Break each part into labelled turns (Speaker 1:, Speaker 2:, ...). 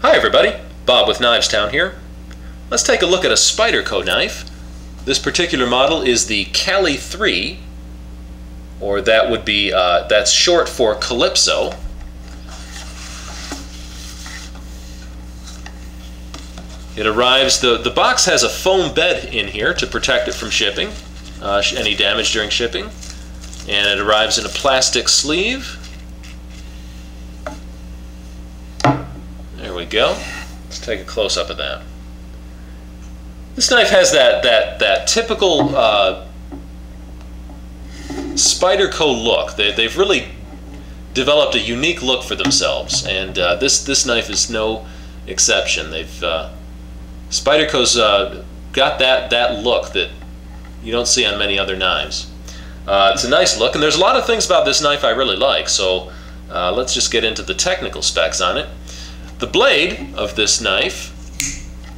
Speaker 1: Hi everybody, Bob with Knives Town here. Let's take a look at a Spyderco knife. This particular model is the Caly 3, or that would be, that's short for Calypso. It arrives, the box has a foam bed in here to protect it from shipping, any damage during shipping. And it arrives in a plastic sleeve. There we go. Let's take a close-up of that. This knife has that typical Spyderco look. They've really developed a unique look for themselves, and this knife is no exception. Spyderco's got that look that you don't see on many other knives. It's a nice look, and there's a lot of things about this knife I really like, so let's just get into the technical specs on it. The blade of this knife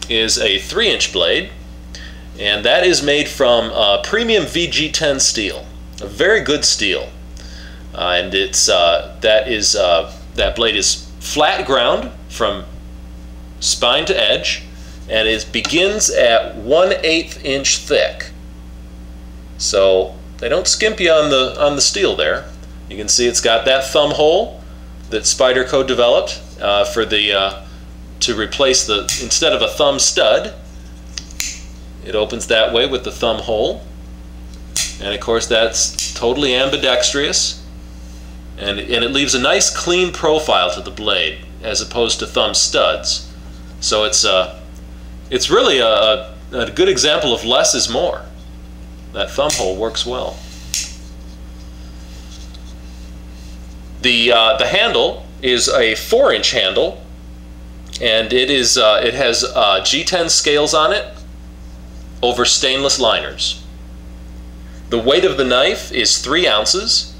Speaker 1: is a 3-inch blade, and that is made from premium VG10 steel, a very good steel. And that blade is flat ground from spine to edge, and it begins at 1/8 inch thick. So they don't skimp you on the steel there. You can see it's got that thumb hole that Spyderco developed to replace instead of a thumb stud, it opens that way with the thumb hole. And of course that's totally ambidextrous, and it leaves a nice clean profile to the blade as opposed to thumb studs. So it's really a good example of less is more. That thumb hole works well. The handle is a 4-inch handle, and it has G10 scales on it over stainless liners. The weight of the knife is 3 ounces,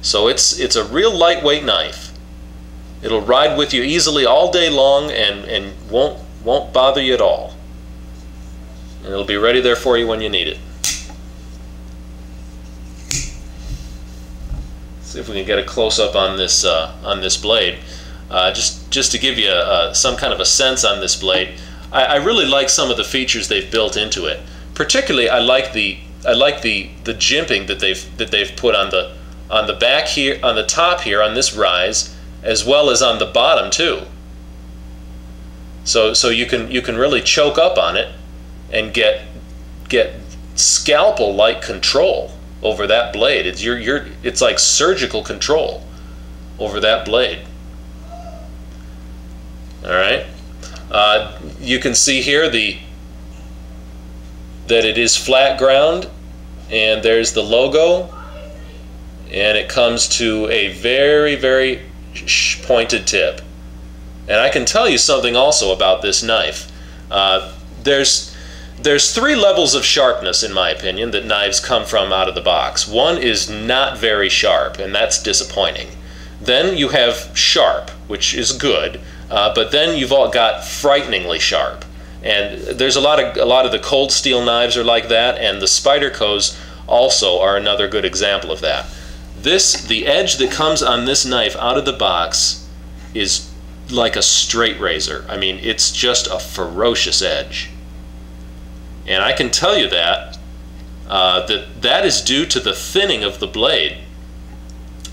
Speaker 1: so it's a real lightweight knife. It'll ride with you easily all day long and won't bother you at all. And it'll be ready there for you when you need it. See if we can get a close-up on this blade, just to give you some kind of a sense on this blade. I really like some of the features they've built into it. Particularly, I like the jimping that they've put on the back here, on the top here, on this rise, as well as on the bottom too. So you can really choke up on it and get scalpel-like control over that blade. It's like surgical control over that blade. All right. You can see here that it is flat ground, and there's the logo, and it comes to a very, very pointed tip. And I can tell you something also about this knife. There's 3 levels of sharpness, in my opinion, that knives come from out of the box. One is not very sharp, and that's disappointing. Then you have sharp, which is good, but then you've all got frighteningly sharp. And there's a lot of the cold steel knives are like that, and the Spydercos also are another good example of that. The edge that comes on this knife out of the box is like a straight razor. I mean, it's just a ferocious edge. And I can tell you that that is due to the thinning of the blade.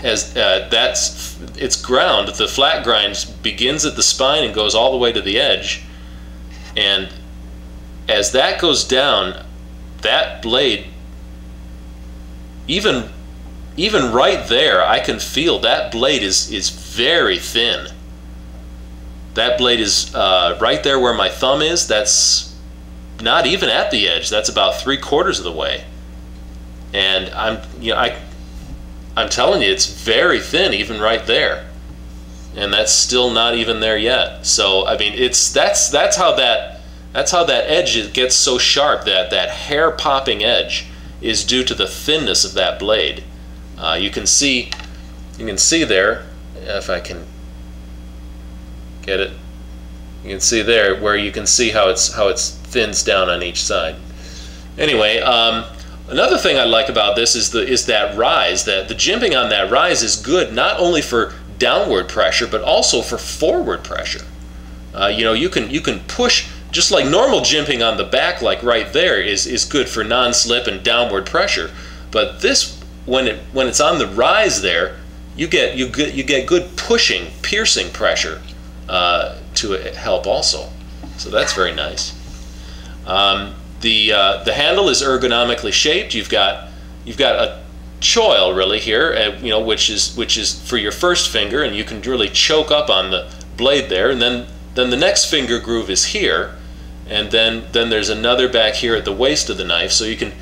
Speaker 1: As it's ground, the flat grind begins at the spine and goes all the way to the edge. And as that goes down, that blade, even right there, I can feel that blade is very thin. That blade is right there where my thumb is. That's not even at the edge. That's about 3/4 of the way. And I'm telling you, it's very thin even right there. And that's still not even there yet. So I mean, that's how that edge gets so sharp. That hair popping edge is due to the thinness of that blade. You can see there, if I can get it. You can see there where you can see how it's thins down on each side. Anyway, another thing I like about this is that rise. That the jimping on that rise is good not only for downward pressure but also for forward pressure. You know, you can push, just like normal jimping on the back, like right there, is good for non-slip and downward pressure. But this, when it's on the rise there, you get good pushing, piercing pressure to help also. So that's very nice. The handle is ergonomically shaped. You've got a choil really here, you know, which is for your first finger, and you can really choke up on the blade there. And then the next finger groove is here, and then there's another back here at the waist of the knife, so you can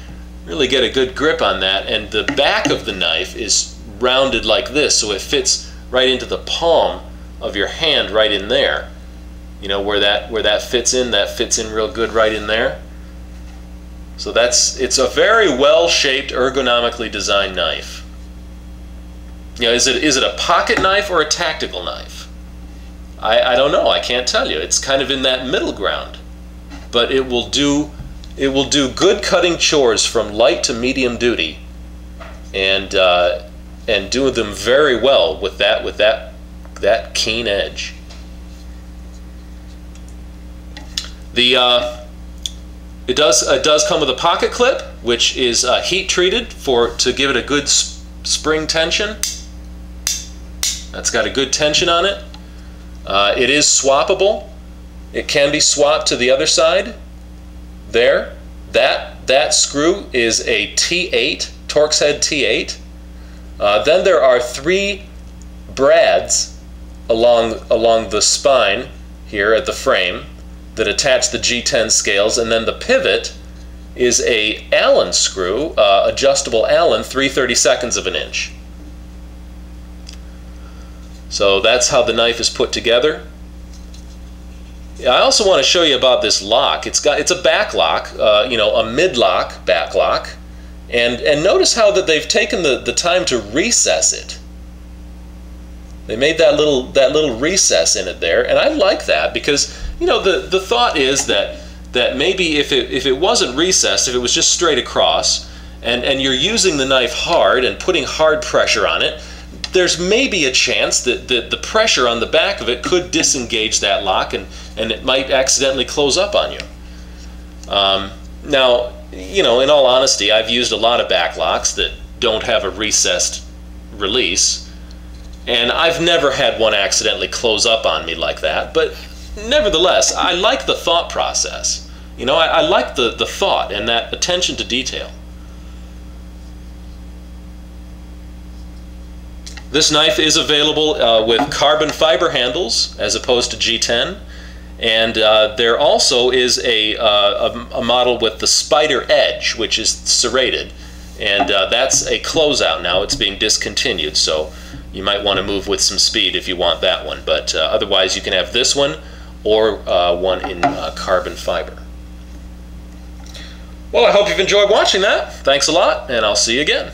Speaker 1: really get a good grip on that. And the back of the knife is rounded like this, so it fits right into the palm of your hand, right in there. You know, where that fits in real good right in there. So it's a very well-shaped, ergonomically designed knife. You know, is it a pocket knife or a tactical knife? I don't know. I can't tell you. It's kind of in that middle ground. But it will do good cutting chores from light to medium duty, and do them very well with that keen edge. It does come with a pocket clip, which is heat treated to give it a good spring tension. That's got a good tension on it. It is swappable. It can be swapped to the other side. There, that screw is a T8, Torx head T8. Then there are 3 brads along the spine here at the frame that attach the G10 scales, and then the pivot is a Allen screw, adjustable Allen, 3/32 of an inch. So that's how the knife is put together. I also want to show you about this lock. It's a back lock, you know, a mid-lock back lock, and notice how that they've taken the time to recess it. They made that little recess in it there, and I like that because, you know, the thought is that maybe if it wasn't recessed, if it was just straight across, and you're using the knife hard and putting hard pressure on it, there's maybe a chance that the pressure on the back of it could disengage that lock, and it might accidentally close up on you. Now, you know, in all honesty, I've used a lot of back locks that don't have a recessed release, and I've never had one accidentally close up on me like that. But nevertheless, I like the thought process. You know, I like the thought and that attention to detail. This knife is available with carbon fiber handles as opposed to G10, and there also is a model with the Spyder Edge, which is serrated, and that's a closeout now. It's being discontinued, so you might want to move with some speed if you want that one. But otherwise, you can have this one or one in carbon fiber. Well, I hope you've enjoyed watching that. Thanks a lot, and I'll see you again.